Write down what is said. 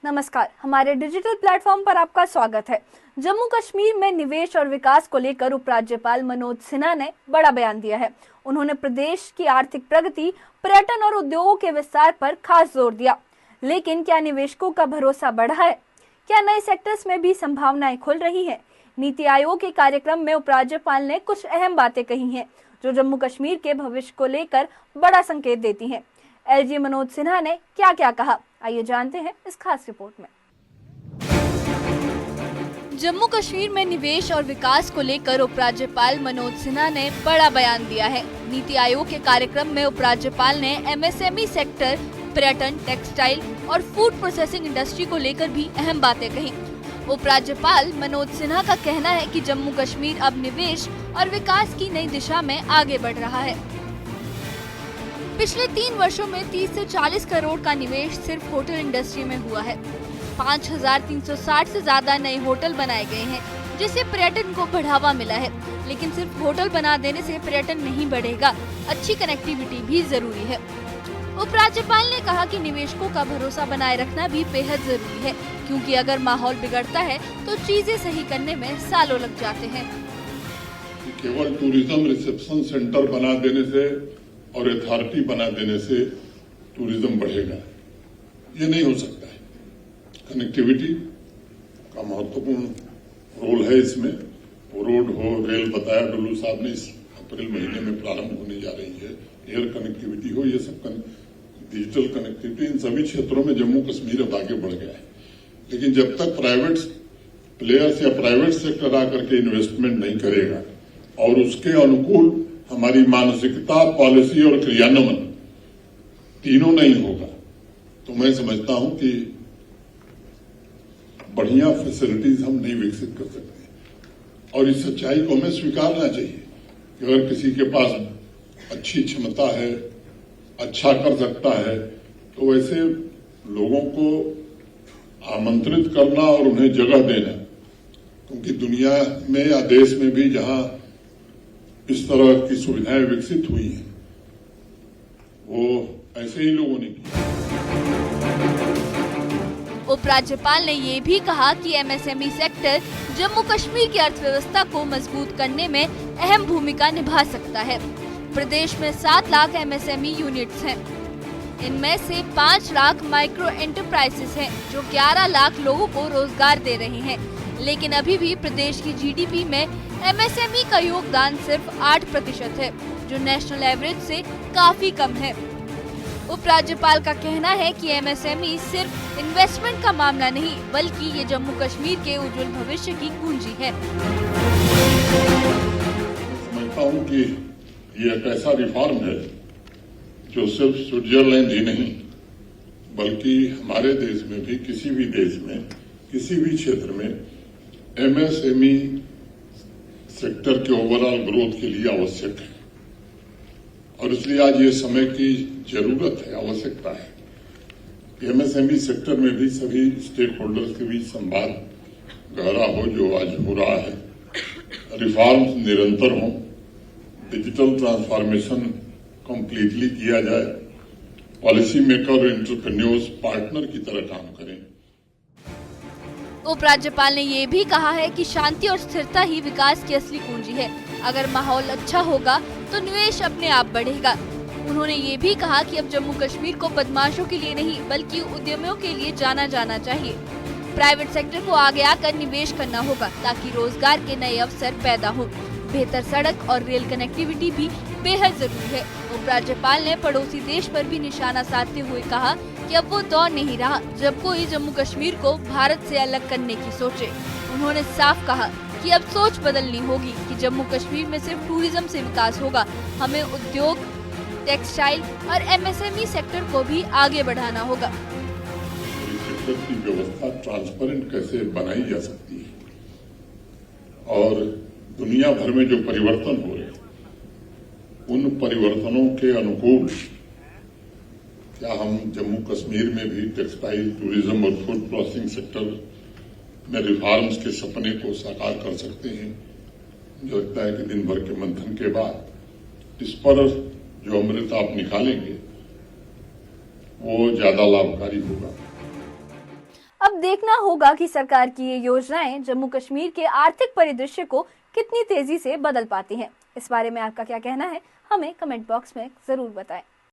नमस्कार, हमारे digital platform पर आपका स्वागत है। जम्मू कश्मीर में निवेश और विकास को लेकर उपराज्यपाल मनोज सिन्हा ने बड़ा बयान दिया है। उन्होंने प्रदेश की आर्थिक प्रगति, पर्यटन और उद्योगों के विस्तार पर खास जोर दिया। लेकिन क्या निवेशकों का भरोसा बढ़ा है? क्या नए सेक्टर्स में भी संभावनाएं खुल रही है? नीति आयोग के कार्यक्रम में उपराज्यपाल ने कुछ अहम बातें कही हैं, जो जम्मू कश्मीर के भविष्य को लेकर बड़ा संकेत देती हैं। एलजी मनोज सिन्हा ने क्या क्या कहा, आइए जानते हैं इस खास रिपोर्ट में। जम्मू कश्मीर में निवेश और विकास को लेकर उपराज्यपाल मनोज सिन्हा ने बड़ा बयान दिया है। नीति आयोग के कार्यक्रम में उपराज्यपाल ने एमएसएमई सेक्टर, पर्यटन, टेक्सटाइल और फूड प्रोसेसिंग इंडस्ट्री को लेकर भी अहम बातें कही। उपराज्यपाल मनोज सिन्हा का कहना है कि जम्मू कश्मीर अब निवेश और विकास की नई दिशा में आगे बढ़ रहा है। पिछले 3 वर्षों में 30 से 40 करोड़ का निवेश सिर्फ होटल इंडस्ट्री में हुआ है। 5360 से ज्यादा नए होटल बनाए गए हैं, जिससे पर्यटन को बढ़ावा मिला है। लेकिन सिर्फ होटल बना देने से पर्यटन नहीं बढ़ेगा, अच्छी कनेक्टिविटी भी जरूरी है। उपराज्यपाल ने कहा कि निवेशकों का भरोसा बनाए रखना भी बेहद जरूरी है, क्योंकि अगर माहौल बिगड़ता है तो चीजें सही करने में सालों लग जाते हैं। केवल टूरिज्म रिसेप्शन सेंटर बना देने से और अथॉरिटी बना देने से टूरिज्म बढ़ेगा, ये नहीं हो सकता है। कनेक्टिविटी का महत्वपूर्ण रोल है इसमें। वो रोड हो, रेल बताया डुल्लू साहब ने, इस अप्रैल महीने में प्रारंभ होने जा रही है। एयर कनेक्टिविटी हो, ये सब डिजिटल कनेक्टिविटी, इन सभी क्षेत्रों में जम्मू कश्मीर अब आगे बढ़ गया है। लेकिन जब तक प्राइवेट प्लेयर्स या प्राइवेट सेक्टर आकर के इन्वेस्टमेंट नहीं करेगा और उसके अनुकूल हमारी मानसिकता, पॉलिसी और क्रियान्वयन तीनों नहीं होगा, तो मैं समझता हूं कि बढ़िया फैसिलिटीज हम नहीं विकसित कर सकते। और इस सच्चाई को हमें स्वीकारना चाहिए कि अगर किसी के पास अच्छी क्षमता है, अच्छा कर सकता है, तो वैसे लोगों को आमंत्रित करना और उन्हें जगह देना, क्योंकि दुनिया में या देश में भी जहां इस तरह की सुविधाएं विकसित हुई हैं, वो ऐसे ही लोगों ने की। उपराज्यपाल ने ये भी कहा कि एमएसएमई सेक्टर जम्मू कश्मीर की अर्थव्यवस्था को मजबूत करने में अहम भूमिका निभा सकता है। प्रदेश में 7 लाख एमएसएमई यूनिट्स हैं। इनमें से 5 लाख माइक्रो एंटरप्राइजेस हैं, जो 11 लाख लोगों को रोजगार दे रहे हैं। लेकिन अभी भी प्रदेश की जीडीपी में एमएसएमई का योगदान सिर्फ 8% है, जो नेशनल एवरेज से काफी कम है। उपराज्यपाल का कहना है कि एमएसएमई सिर्फ इन्वेस्टमेंट का मामला नहीं, बल्कि ये जम्मू कश्मीर के उज्जवल भविष्य की कुंजी है। समझता हूँ कि ये एक ऐसा रिफॉर्म है जो सिर्फ स्विट्जरलैंड ही नहीं, बल्कि हमारे देश में भी, किसी भी देश में, किसी भी क्षेत्र में एमएसएमई सेक्टर के ओवरऑल ग्रोथ के लिए आवश्यक है। और इसलिए आज ये समय की जरूरत है, आवश्यकता है। एमएसएमई सेक्टर में भी सभी स्टेक होल्डर्स के बीच संवाद गहरा हो, जो आज हो रहा है। रिफॉर्म्स निरंतर हों, डिजिटल ट्रांसफॉर्मेशन कंप्लीटली किया जाए, पॉलिसी मेकर और एंटरप्रेन्योर्स पार्टनर की तरह काम करें। उपराज्यपाल ने ये भी कहा है कि शांति और स्थिरता ही विकास की असली कुंजी है। अगर माहौल अच्छा होगा तो निवेश अपने आप बढ़ेगा। उन्होंने ये भी कहा कि अब जम्मू कश्मीर को बदमाशों के लिए नहीं, बल्कि उद्यमियों के लिए जाना जाना चाहिए। प्राइवेट सेक्टर को आगे आकर निवेश करना होगा, ताकि रोजगार के नए अवसर पैदा हो। बेहतर सड़क और रेल कनेक्टिविटी भी बेहद जरूरी है। उपराज्यपाल ने पड़ोसी देश पर भी निशाना साधते हुए कहा कि अब वो दौर नहीं रहा जब कोई जम्मू कश्मीर को भारत से अलग करने की सोचे। उन्होंने साफ कहा कि अब सोच बदलनी होगी कि जम्मू कश्मीर में सिर्फ टूरिज्म से विकास होगा। हमें उद्योग, टेक्सटाइल और एमएसएमई सेक्टर को भी आगे बढ़ाना होगा। सेक्टर की व्यवस्था ट्रांसपेरेंट कैसे बनाई जा सकती है और दुनिया भर में जो परिवर्तन हो रहे हैं, उन परिवर्तनों के अनुकूल क्या हम जम्मू कश्मीर में भी टेक्सटाइल, टूरिज्म और फूड प्रोसेसिंग सेक्टर में रिफॉर्म्स के सपने को साकार कर सकते हैं। मुझे लगता है कि दिन भर के मंथन के बाद इस पर जो अमृत आप निकालेंगे वो ज्यादा लाभकारी होगा। देखना होगा कि सरकार की ये योजनाएं जम्मू कश्मीर के आर्थिक परिदृश्य को कितनी तेजी से बदल पाती हैं। इस बारे में आपका क्या कहना है, हमें कमेंट बॉक्स में जरूर बताएं।